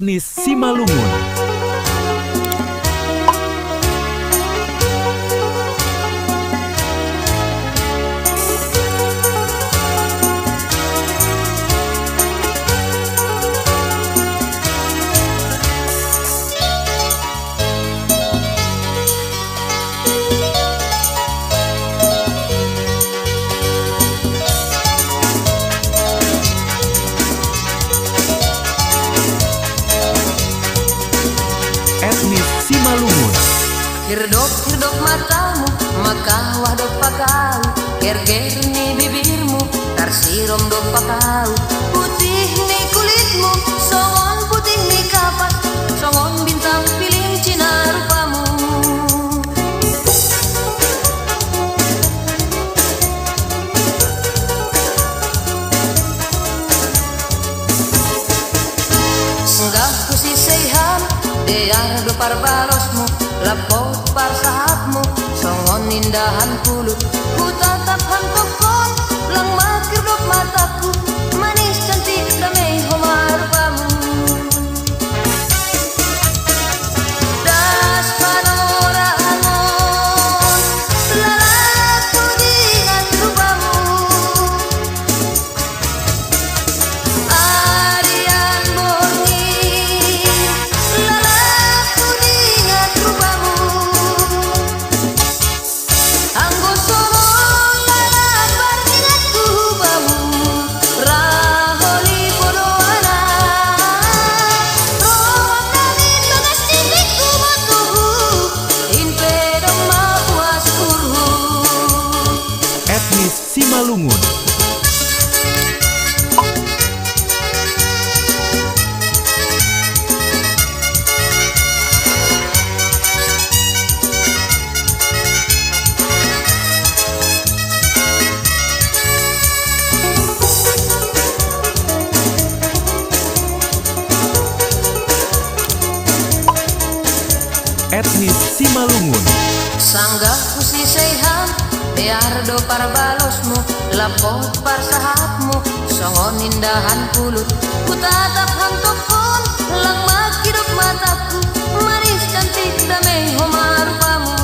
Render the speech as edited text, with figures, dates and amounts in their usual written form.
etnis Simalungun. Etnis Simalungun. Hirdok matamu, maka wadok pakau. Ger-ger ni bibirmu, tarsirom dok pakau. Putih ni kulitmu, songon putih ni kapas. Songon bintang piling cina rupamu. Senggah kusiseihan, dear gepar balosmu, lapot par sahatmu, songon indahan kulut. Ku tatap hantokon, lang makir dok mataku, manis cantik damai homar pamu. Das panora angon, lalaku diingat rupamu. Arian bongi, lalaku diingat rupamu. Anggo sorong lalapar ingat rupamu. Raholi bodoana, roham nami bagas cilik kumatuhu. Inpedong mapuas kurhu. Etnis Simalungun. Etnis Simalungun. Sanggah kusiseihan, biar do par balosmu, lapot par sahatmu, songon indahan kulut. Ku tatap hantokon, lang makidok mataku, manis cantik damai homar pamu.